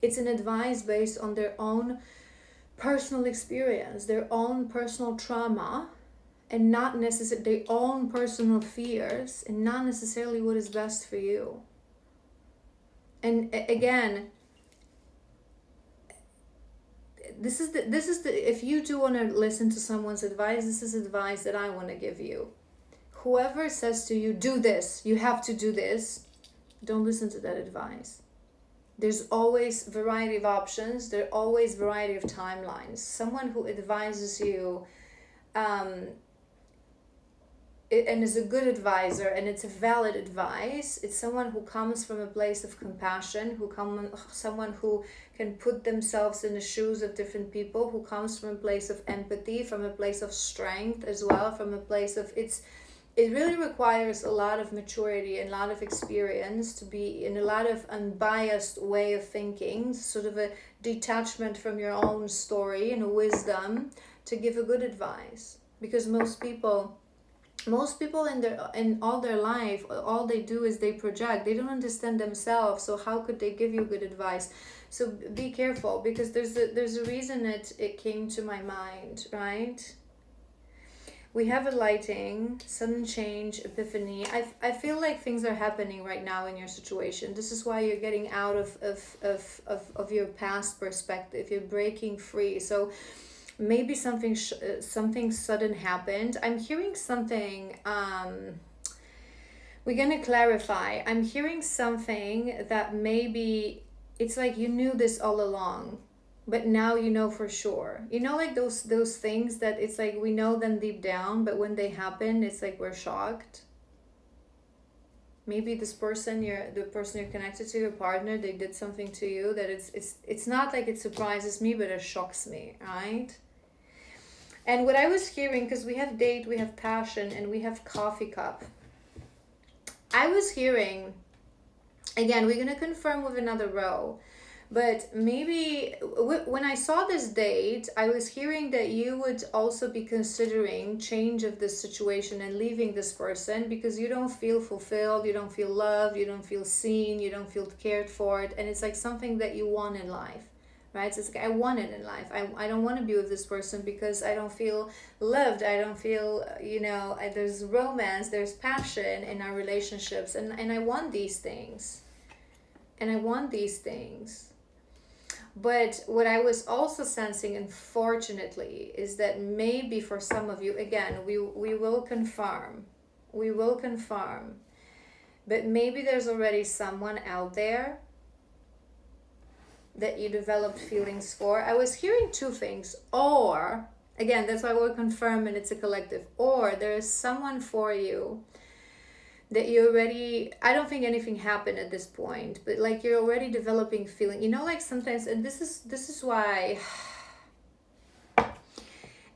It's an advice based on their own personal experience, their own personal trauma, and not necessarily their own personal fears, and not necessarily what is best for you. And again, this is the if you do want to listen to someone's advice, this is advice that I want to give you. Whoever says to you, do this, you have to do this, don't listen to that advice. There's always variety of options. There are always variety of timelines. Someone who advises you and is a good advisor, and it's a valid advice. It's someone who comes from a place of compassion, someone who can put themselves in the shoes of different people, who comes from a place of empathy, from a place of strength as well, from a place of it really requires a lot of maturity and a lot of experience to be in a lot of unbiased way of thinking, sort of a detachment from your own story and a wisdom to give a good advice. Because most people in all their life, all they do is they project. They don't understand themselves, so how could they give you good advice? So be careful, because there's a reason it came to my mind, right? We have a lighting, sudden change, epiphany. I feel like things are happening right now in your situation. This is why you're getting out of your past perspective. You're breaking free. So maybe something sudden happened. I'm hearing something. We're gonna clarify. I'm hearing something that maybe it's like you knew this all along, but now you know for sure. You know, like those things that it's like we know them deep down, but when they happen, it's like we're shocked. Maybe this person, the person you're connected to, your partner, they did something to you that it's not like it surprises me, but it shocks me, right? And what I was hearing, because we have date, we have passion, and we have coffee cup. I was hearing, again, we're gonna confirm with another row. But maybe when I saw this date, I was hearing that you would also be considering change of this situation and leaving this person because you don't feel fulfilled, you don't feel loved, you don't feel seen, you don't feel cared for it. And it's like something that you want in life, right? So it's like, I want it in life. I don't want to be with this person because I don't feel loved. I don't feel, there's romance, there's passion in our relationships. And I want these things. And I want these things. But what I was also sensing, unfortunately, is that maybe for some of you, again, we will confirm. We will confirm. But maybe there's already someone out there that you developed feelings for. I was hearing two things. Or, again, that's why we're confirming it's a collective. Or there is someone for you that you already, I don't think anything happened at this point, but like you're already developing feeling, like sometimes, and this is why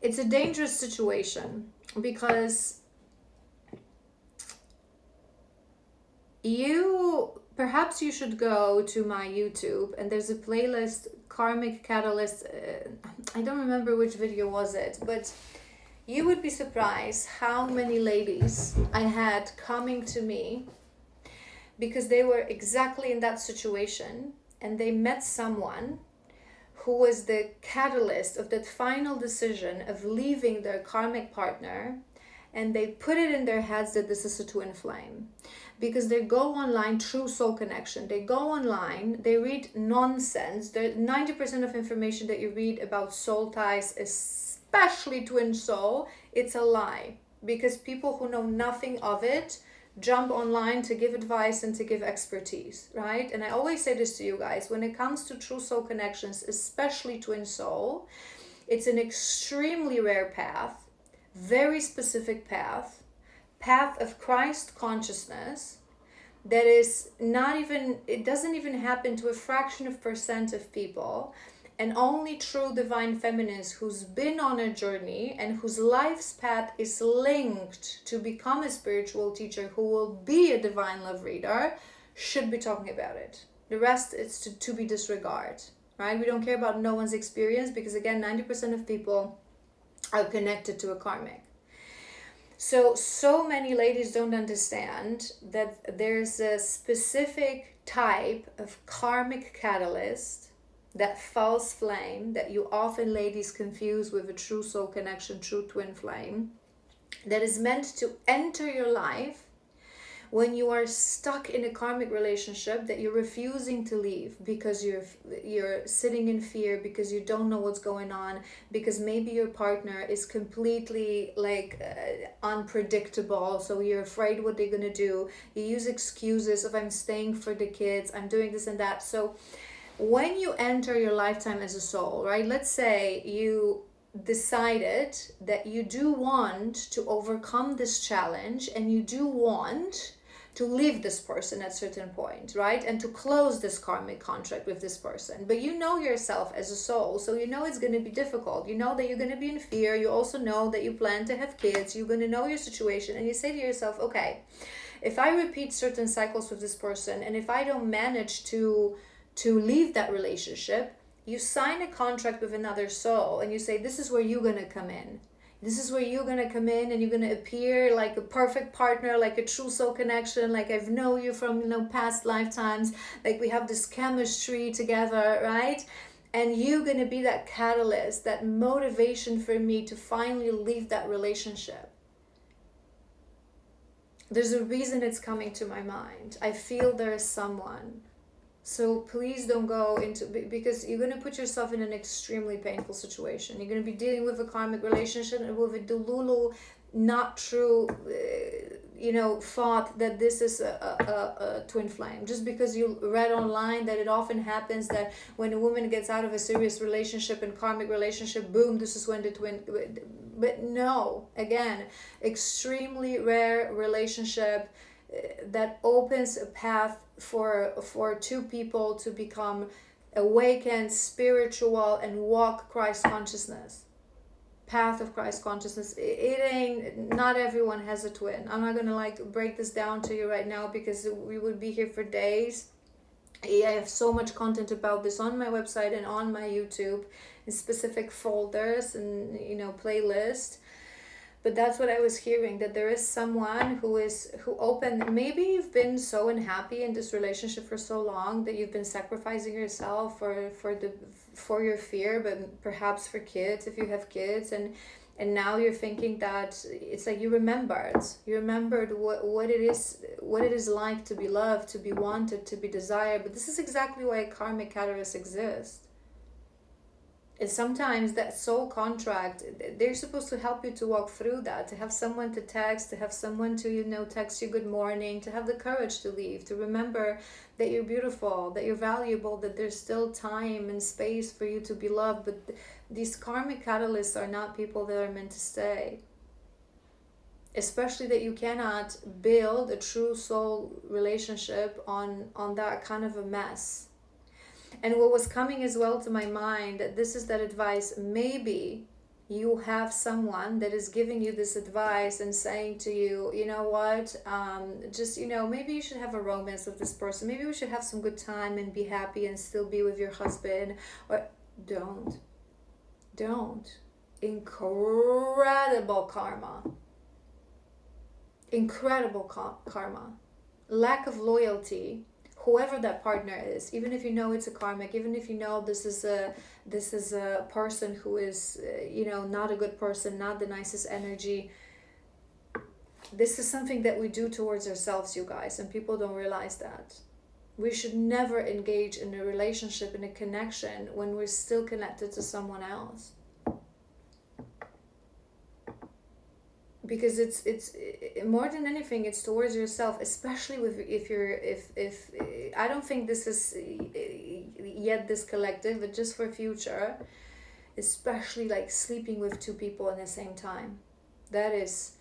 it's a dangerous situation, because perhaps you should go to my YouTube, and there's a playlist, Karmic Catalyst. I don't remember which video was it, but you would be surprised how many ladies I had coming to me because they were exactly in that situation, and they met someone who was the catalyst of that final decision of leaving their karmic partner, and they put it in their heads that this is a twin flame. Because they go online, True Soul Connection, they go online, they read nonsense. 90% of information that you read about soul ties, especially twin soul, it's a lie, because people who know nothing of it jump online to give advice and to give expertise, right? And I always say this to you guys, when it comes to true soul connections, especially twin soul, it's an extremely rare path, very specific path of Christ consciousness, that is not even, it doesn't even happen to a fraction of % of people. And only true divine feminines who's been on a journey and whose life's path is linked to become a spiritual teacher who will be a divine love reader should be talking about it. The rest is to be disregarded, right? We don't care about no one's experience, because again, 90% of people are connected to a karmic. So many ladies don't understand that there's a specific type of karmic catalyst that false flame that you often ladies confuse with a true soul connection, true twin flame, that is meant to enter your life when you are stuck in a karmic relationship that you're refusing to leave because you're sitting in fear, because you don't know what's going on, because maybe your partner is completely like unpredictable, so you're afraid what they're gonna do. You use excuses of I'm staying for the kids, I'm doing this and that. So when you enter your lifetime as a soul, right, let's say you decided that you do want to overcome this challenge and you do want to leave this person at a certain point, right? And to close this karmic contract with this person. But you know yourself as a soul, so you know it's going to be difficult. You know that you're going to be in fear. You also know that you plan to have kids. You're going to know your situation. And you say to yourself, okay, if I repeat certain cycles with this person, and if I don't manage to leave that relationship, you sign a contract with another soul and you say, this is where you're going to come in. This is where you're going to come in and you're going to appear like a perfect partner, like a true soul connection, like I've known you from, past lifetimes, like we have this chemistry together, right? And you're going to be that catalyst, that motivation for me to finally leave that relationship. There's a reason it's coming to my mind. I feel there is someone. So please don't go into, because you're going to put yourself in an extremely painful situation. You're going to be dealing with a karmic relationship and with a delulu, not true, thought that this is a twin flame. Just because you read online that it often happens that when a woman gets out of a serious relationship and karmic relationship, boom, this is when the twin. But no, again, extremely rare relationship that opens a path for two people to become awakened, spiritual, and walk Christ consciousness, path of Christ consciousness. It ain't, not everyone has a twin. I'm not gonna break this down to you right now because we would be here for days. I have so much content about this on my website and on my YouTube in specific folders and playlists. But that's what I was hearing, that there is someone who opened, maybe you've been so unhappy in this relationship for so long that you've been sacrificing yourself for your fear, but perhaps for kids, if you have kids, and now you're thinking that it's like you remembered what it is like to be loved, to be wanted, to be desired. But this is exactly why karmic catalysts exist. And sometimes that soul contract, they're supposed to help you to walk through that, to have someone to text, to have someone to, text you good morning, to have the courage to leave, to remember that you're beautiful, that you're valuable, that there's still time and space for you to be loved. But these karmic catalysts are not people that are meant to stay. Especially that you cannot build a true soul relationship on that kind of a mess. And what was coming as well to my mind, this is that advice, maybe you have someone that is giving you this advice and saying to you, you know what, maybe you should have a romance with this person. Maybe we should have some good time and be happy and still be with your husband. Or don't. Incredible karma. Incredible karma. Lack of loyalty. Whoever that partner is, even if you know it's a karmic, even if you know this is a person who is not a good person, not the nicest energy, this is something that we do towards ourselves, you guys, and people don't realize that. We should never engage in a relationship, in a connection, when we're still connected to someone else. Because it's more than anything, it's towards yourself, especially if I don't think this is yet this collective, but just for future, especially like sleeping with two people at the same time, that is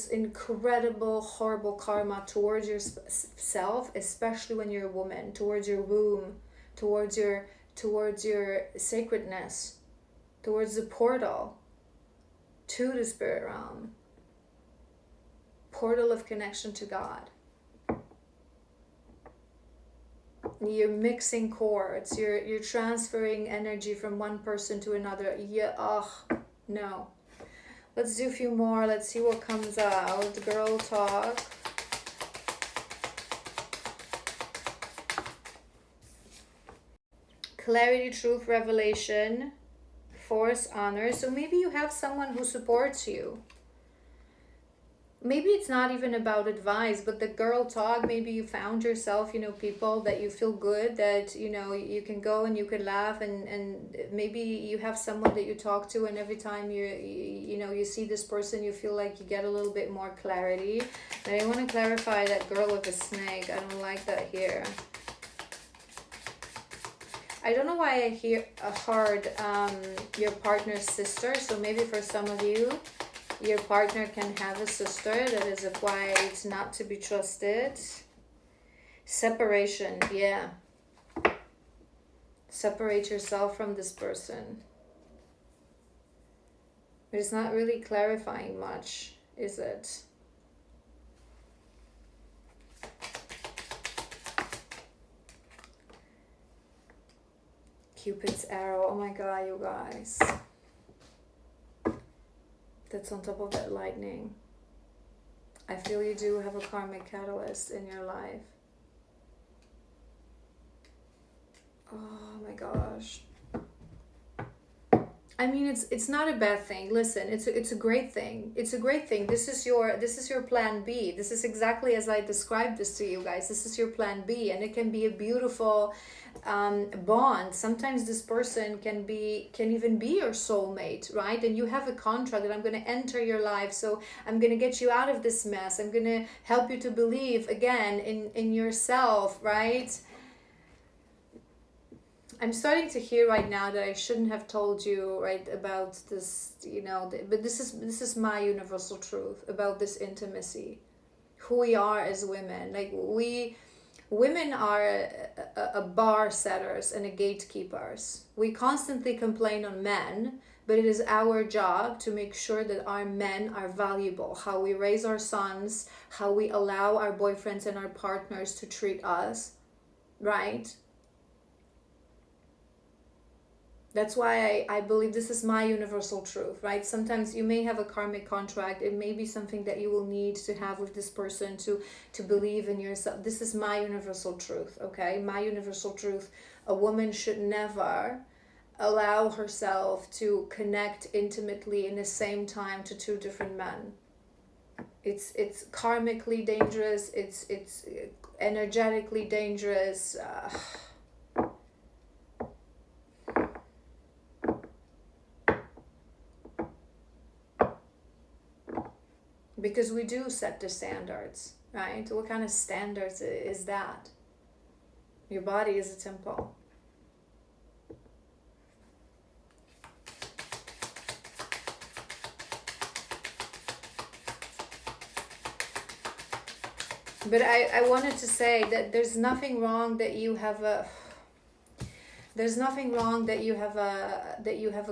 incredible, horrible karma towards yourself, especially when you're a woman, towards your womb, towards your sacredness, towards the portal to the spirit realm, portal of connection to God. You're mixing chords, you're transferring energy from one person to another. No. Let's do a few more. Let's see what comes out. Girl talk. clarity, truth, revelation, force, honor. So maybe you have someone who supports you. Maybe it's not even about advice, but the girl talk. Maybe you found yourself, people that you feel good, that, you can go and you can laugh, and maybe you have someone that you talk to, and every time you see this person, you feel like you get a little bit more clarity. But I want to clarify that girl with a snake. I don't like that here. I don't know why I heard your partner's sister. So maybe for some of you, your partner can have a sister that is quite not to be trusted. Separation, yeah. Separate yourself from this person. But it's not really clarifying much, is it? Cupid's arrow. Oh my God, you guys. That's on top of that lightning. I feel you do have a karmic catalyst in your life. Oh my gosh. I mean, it's not a bad thing. Listen, it's a great thing. It's a great thing. This is your plan B. This is exactly as I described this to you guys. This is your plan B, and it can be a beautiful bond. Sometimes this person can even be your soulmate, right? And you have a contract that I'm going to enter your life, so I'm going to get you out of this mess. I'm going to help you to believe again in yourself, right? I'm starting to hear right now that I shouldn't have told you, right, about this, but this is my universal truth about this intimacy, who we are as women. Like, women are a bar setters and a gatekeepers. We constantly complain on men, but it is our job to make sure that our men are valuable, how we raise our sons, how we allow our boyfriends and our partners to treat us, right? That's why I believe this is my universal truth, right? Sometimes you may have a karmic contract. It may be something that you will need to have with this person to believe in yourself. This is my universal truth, okay? My universal truth. A woman should never allow herself to connect intimately in the same time to two different men. It's karmically dangerous. It's energetically dangerous. Because we do set the standards, right? What kind of standards is that? Your body is a temple. But I wanted to say that there's nothing wrong that you have a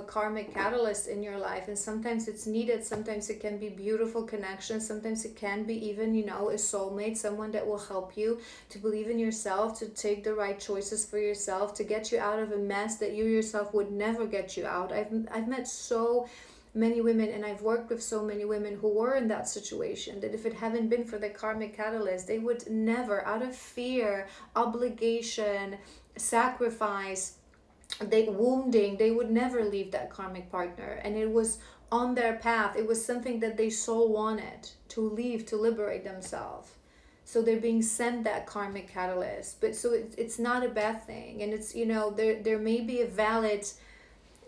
karmic catalyst in your life, and sometimes it's needed. Sometimes it can be beautiful connection. Sometimes it can be even, a soulmate, someone that will help you to believe in yourself, to take the right choices for yourself, to get you out of a mess that you yourself would never get you out. I've met so many women, and I've worked with so many women who were in that situation, that if it hadn't been for the karmic catalyst, they would never, out of fear, obligation, sacrifice, they would never leave that karmic partner. And it was on their path. It was something that they so wanted to leave, to liberate themselves. So they're being sent that karmic catalyst. But so it's not a bad thing. And it's, there may be a valid,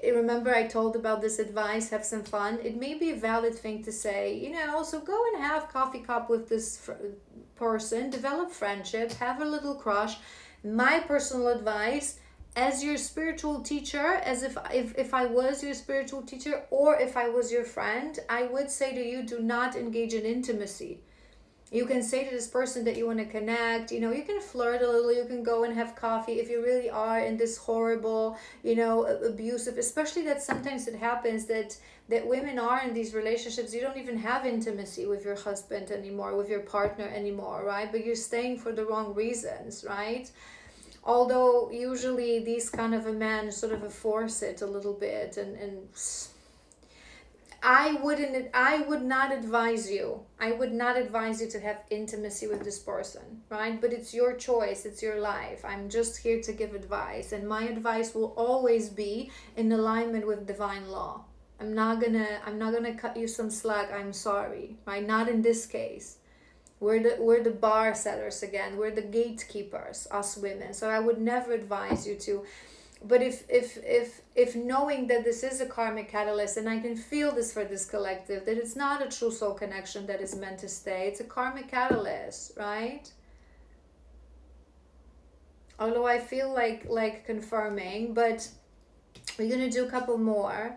remember I told about this advice, have some fun. It may be a valid thing to say, so go and have coffee cup with this person, develop friendship, have a little crush. My personal advice, as your spiritual teacher, as if I was your spiritual teacher, or if I was your friend, I would say to you, do not engage in intimacy. You can say to this person that you want to connect, you can flirt a little, you can go and have coffee if you really are in this horrible, abusive, especially that sometimes it happens that women are in these relationships, you don't even have intimacy with your husband anymore, with your partner anymore, right? But you're staying for the wrong reasons, right? Although usually these kind of a man sort of force it a little bit, and I would not advise you. I would not advise you to have intimacy with this person, right? But it's your choice, it's your life. I'm just here to give advice, and my advice will always be in alignment with divine law. I'm not gonna cut you some slack. I'm sorry, right? Not in this case. We're the bar setters again. We're the gatekeepers, us women. So I would never advise you to. But if knowing that this is a karmic catalyst, and I can feel this for this collective, that it's not a true soul connection that is meant to stay, it's a karmic catalyst, right? Although I feel like confirming, but we're gonna do a couple more.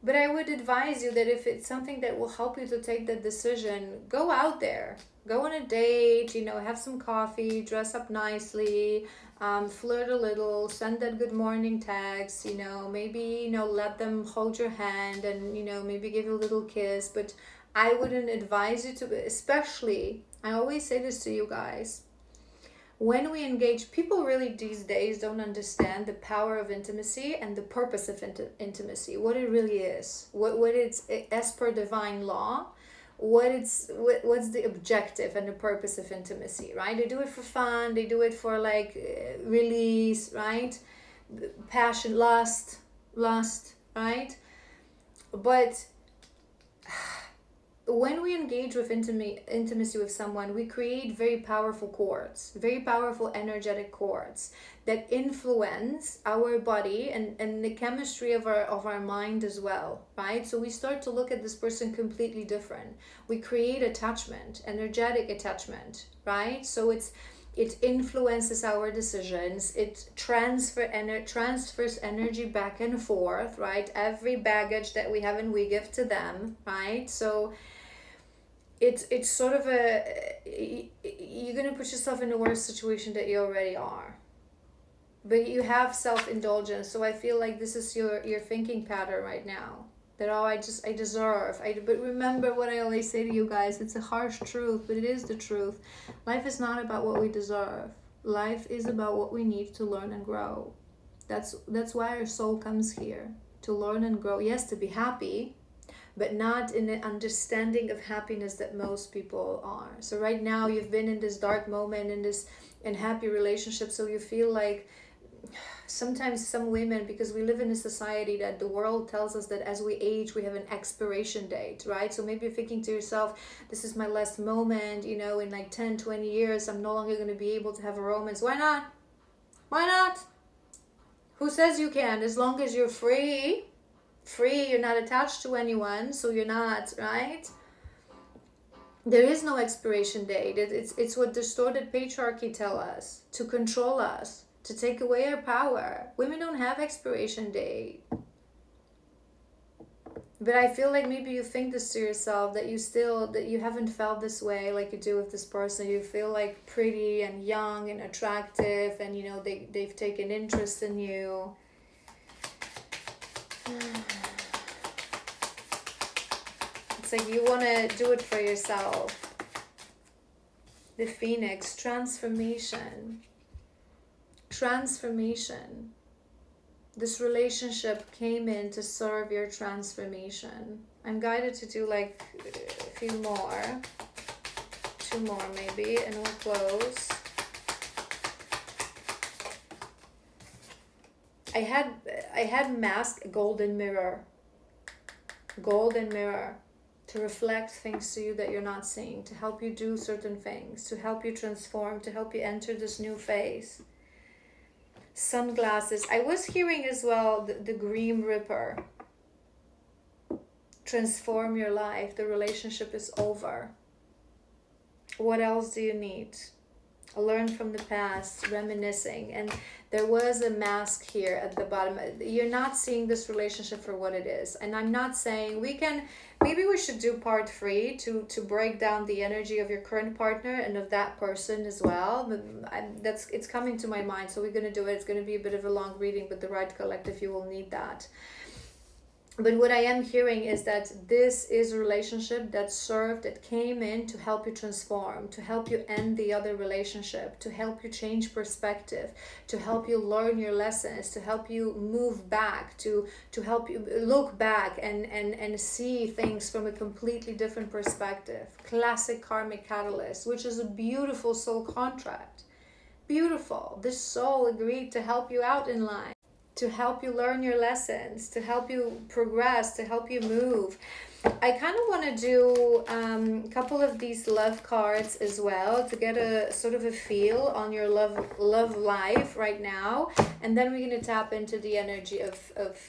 But I would advise you that if it's something that will help you to take that decision, go out there, go on a date, have some coffee, dress up nicely, flirt a little, send that good morning text, maybe, let them hold your hand and, maybe give you a little kiss. But I wouldn't advise you to, especially, I always say this to you guys, when we engage, people really these days don't understand the power of intimacy and the purpose of intimacy, what it really is, what it's, as per divine law, what's the objective and the purpose of intimacy, right? They do it for fun, they do it for release, right? Passion, lust, right? But when we engage with intimacy with someone, we create very powerful cords, very powerful energetic cords that influence our body and the chemistry of our mind as well, right? So we start to look at this person completely different. We create attachment, energetic attachment, right? So it influences our decisions. It transfers energy back and forth, right? Every baggage that we have and we give to them, right? So it's sort of you're gonna put yourself in a worse situation that you already are. But you have self-indulgence, so I feel like this is your thinking pattern right now. That I deserve. But remember what I always say to you guys, it's a harsh truth, but it is the truth. Life is not about what we deserve. Life is about what we need to learn and grow. That's why our soul comes here, to learn and grow. Yes, to be happy, but not in the understanding of happiness that most people are. So right now you've been in this dark moment, in this unhappy relationship, so you feel like sometimes some women, because we live in a society that the world tells us that as we age, we have an expiration date, right? So maybe you're thinking to yourself, this is my last moment, in 10, 20 years, I'm no longer going to be able to have a romance. Why not? Why not? Who says you can? As long as you're free, you're not attached to anyone, so you're not, right? There is no expiration date. It's what distorted patriarchy tell us, to control us, to take away our power. Women don't have expiration date. But I feel like maybe you think this to yourself, that you haven't felt this way like you do with this person. You feel like pretty and young and attractive, and they've taken interest in you. It's like you want to do it for yourself. The Phoenix, transformation. This relationship came in to serve your transformation. I'm guided to do a few more. 2 more maybe, and we'll close. I had mask golden mirror, to reflect things to you that you're not seeing, to help you do certain things, to help you transform, to help you enter this new phase. Sunglasses. I was hearing as well the Grim Reaper. Transform your life. The relationship is over. What else do you need? Learn from the past, reminiscing. And there was a mask here at the bottom. You're not seeing this relationship for what it is. And I'm not saying maybe we should do part 3 to break down the energy of your current partner and of that person as well. It's coming to my mind, so we're going to do it. It's going to be a bit of a long reading, but the right collective, you will need that. But what I am hearing is that this is a relationship that came in to help you transform, to help you end the other relationship, to help you change perspective, to help you learn your lessons, to help you move back, to help you look back and see things from a completely different perspective. Classic karmic catalyst, which is a beautiful soul contract. Beautiful. This soul agreed to help you out in life, to help you learn your lessons, to help you progress, to help you move. I kind of want to do a couple of these love cards as well to get a sort of a feel on your love life right now, and then we're going to tap into the energy of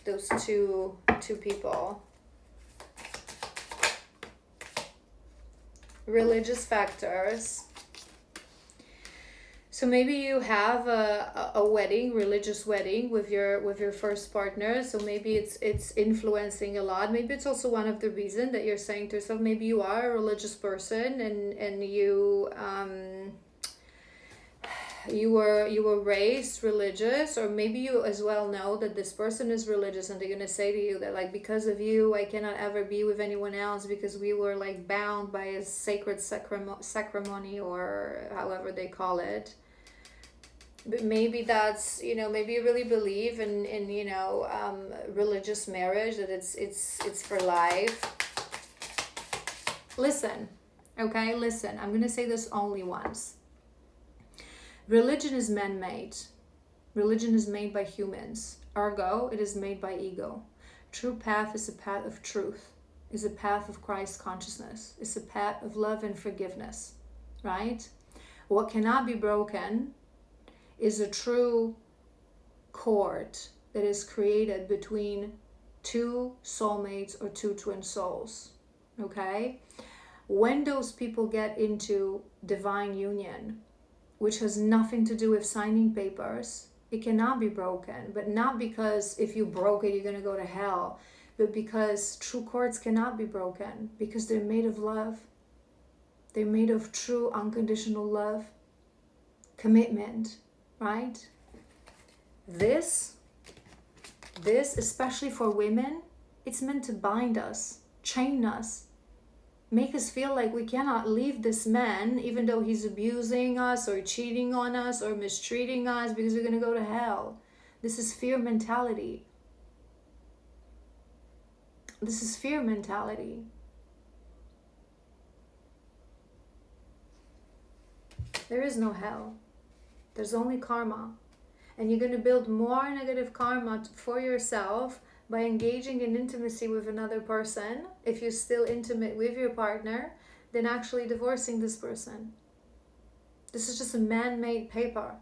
those two people. Religious factors. So maybe you have a wedding, religious wedding with your first partner. So maybe it's influencing a lot. Maybe it's also one of the reasons that you're saying to yourself, maybe you are a religious person and you were raised religious, or maybe you as well know that this person is religious and they're gonna say to you that, like, because of you I cannot ever be with anyone else because we were like bound by a sacred ceremony, or however they call it. But maybe that's, maybe you really believe in religious marriage, that it's for life. Listen, okay, listen, I'm gonna say this only once. Religion is man-made. Religion is made by humans. Ergo, it is made by ego. True path is a path of truth, is a path of Christ consciousness, is a path of love and forgiveness, right? What cannot be broken is a true cord that is created between two soulmates or two twin souls, okay? When those people get into divine union, which has nothing to do with signing papers, it cannot be broken. But not because if you broke it, you're going to go to hell, but because true cords cannot be broken, because they're made of love. They're made of true unconditional love, commitment, right? This, especially for women, it's meant to bind us, chain us, make us feel like we cannot leave this man even though he's abusing us or cheating on us or mistreating us, because we're going to go to hell. This is fear mentality. This is fear mentality. There is no hell. There's only karma. And you're going to build more negative karma for yourself by engaging in intimacy with another person, if you're still intimate with your partner, than actually divorcing this person. This is just a man-made paper.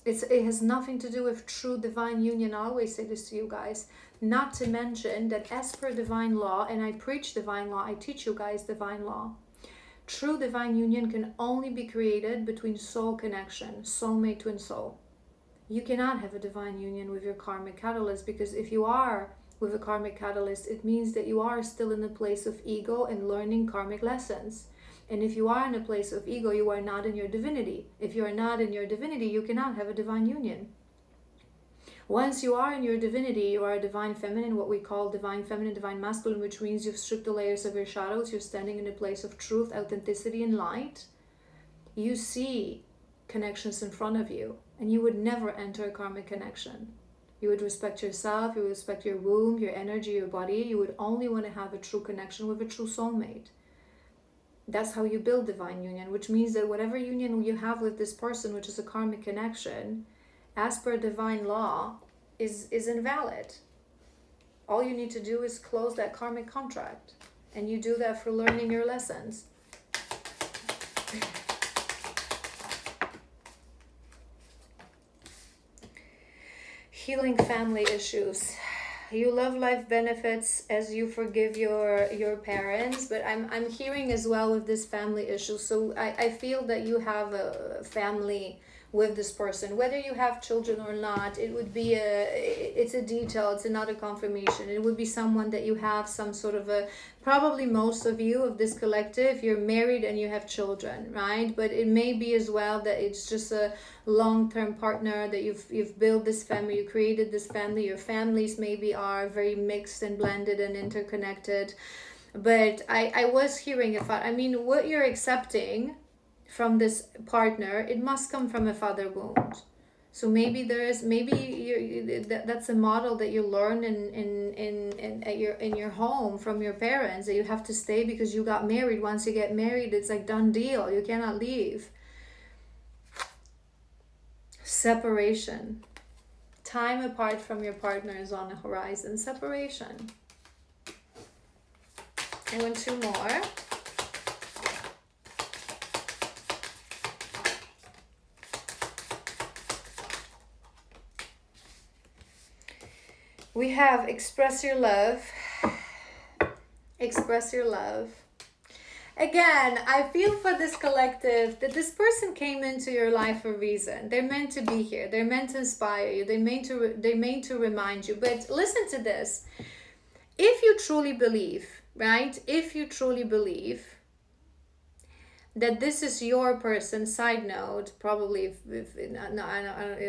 It has nothing to do with true divine union. I always say this to you guys. Not to mention that as per divine law, and I preach divine law, I teach you guys divine law. True divine union can only be created between soul connection, soulmate, twin soul. You cannot have a divine union with your karmic catalyst, because if you are with a karmic catalyst, it means that you are still in a place of ego and learning karmic lessons. And if you are in a place of ego, you are not in your divinity. If you are not in your divinity, you cannot have a divine union. Once you are in your divinity, you are a divine feminine, what we call divine feminine, divine masculine, which means you've stripped the layers of your shadows. You're standing in a place of truth, authenticity, and light. You see connections in front of you, and you would never enter a karmic connection. You would respect yourself, you would respect your womb, your energy, your body. You would only want to have a true connection with a true soulmate. That's how you build divine union, which means that whatever union you have with this person, which is a karmic connection, as per divine law, is invalid. All you need to do is close that karmic contract, and you do that for learning your lessons. Healing family issues. You love life benefits as you forgive your parents, but I'm hearing as well with this family issue. So I feel that you have a family with this person, whether you have children or not. It would be it's a detail, it's another confirmation. It would be someone that you have some sort of a, probably most of you of this collective, you're married and you have children, right? But it may be as well that it's just a long-term partner, that you've built this family, you created this family, your families maybe are very mixed and blended and interconnected. But I was hearing, if I mean, what you're accepting from this partner, it must come from a father wound. So maybe that's a model that you learn in your home from your parents, that you have to stay because you got married. Once you get married, it's like done deal, you cannot leave. Separation, time apart from your partner is on the horizon. Separation. I want two more. We have express your love. Express your love. Again, I feel for this collective that this person came into your life for a reason. They're meant to be here. They're meant to inspire you. They're meant to remind you. But listen to this. If you truly believe, right? If you truly believe that this is your person, side note, probably no, I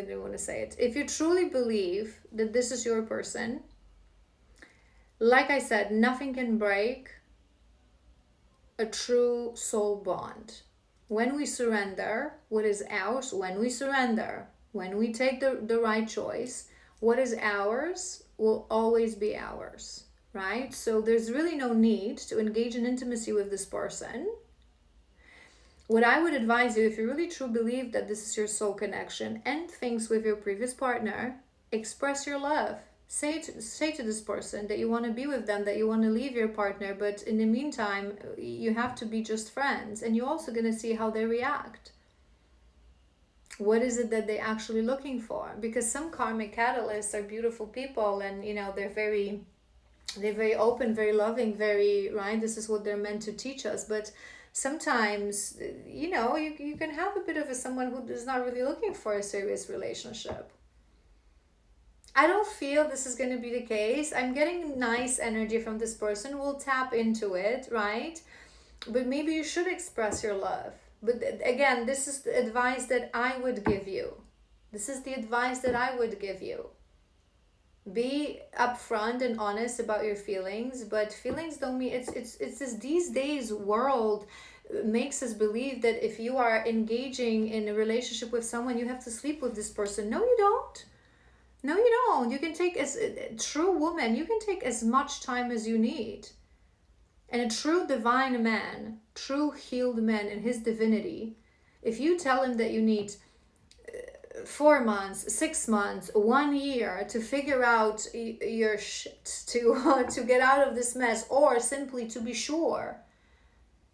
don't want to say it. If you truly believe that this is your person, like I said, nothing can break a true soul bond. When we surrender what is ours, when we surrender, when we take the right choice, what is ours will always be ours, right? So there's really no need to engage in intimacy with this person. What I would advise you, if you really truly believe that this is your soul connection, end things with your previous partner, express your love. Say to this person that you want to be with them, that you want to leave your partner, but in the meantime, you have to be just friends. And you're also going to see how they react. What is it that they're actually looking for? Because some karmic catalysts are beautiful people, and they're very open, very loving, very, right? This is what they're meant to teach us. But sometimes, you can have a bit of someone who is not really looking for a serious relationship. I don't feel this is going to be the case. I'm getting nice energy from this person. We'll tap into it, right? But maybe you should express your love. But again, this is the advice that I would give you. This is the advice that I would give you. Be upfront and honest about your feelings, but feelings don't mean it's just these days world makes us believe that if you are engaging in a relationship with someone, you have to sleep with this person. No, you don't. No, you don't. You can take, as a true woman, you can take as much time as you need. And a true divine man, true healed man in his divinity, if you tell him that you need 4 months, 6 months, 1 year to figure out your shit, to get out of this mess, or simply to be sure,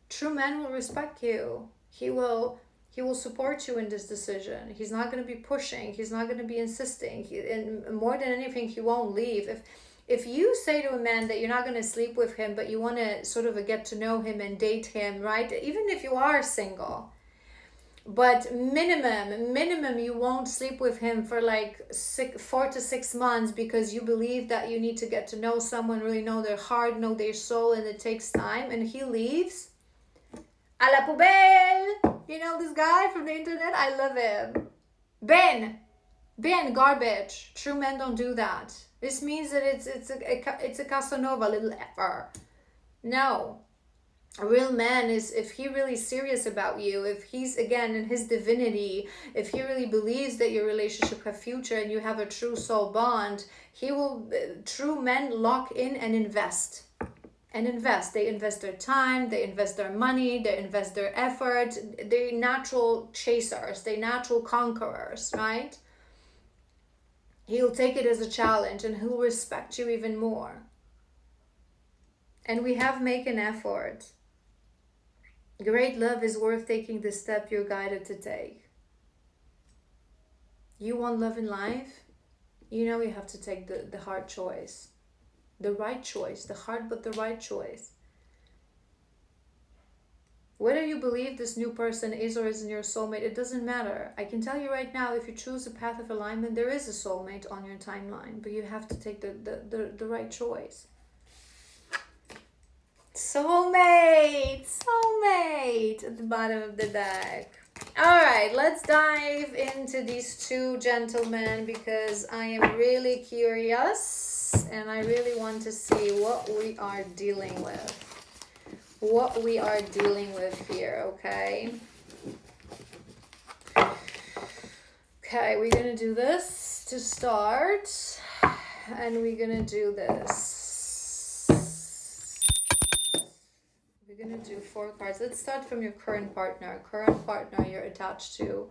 true man will respect you. He will support you in this decision. He's not going to be pushing. He's not going to be insisting. And more than anything, he won't leave. If you say to a man that you're not going to sleep with him, but you want to sort of get to know him and date him, right? Even if you are single, but minimum you won't sleep with him for like 4 to 6 months, because you believe that you need to get to know someone, really know their heart, know their soul, and it takes time, and he leaves. A la poubelle! This guy from the internet, I love him. Ben, garbage. True men don't do that. This means that it's a Casanova, little effer. No. A real man is, if he really serious about you, if he's again in his divinity, if he really believes that your relationship have future and you have a true soul bond, he will, true men lock in and invest. They invest their time, they invest their money, they invest their effort. They're natural chasers, they're natural conquerors, right? He'll take it as a challenge, and he'll respect you even more. And we have make an effort. Great love is worth taking the step you're guided to take. You want love in life? You have to take the hard choice. The right choice, the hard but the right choice. Whether you believe this new person is or isn't your soulmate, it doesn't matter. I can tell you right now, if you choose a path of alignment, there is a soulmate on your timeline, but you have to take the right choice. Soulmate! Soulmate! At the bottom of the deck. Alright, let's dive into these two gentlemen because I am really curious and I really want to see what we are dealing with. What we are dealing with here, okay? Okay, we're gonna do this to start, and we're gonna do this. We're gonna do 4 cards. Let's start from your current partner you're attached to.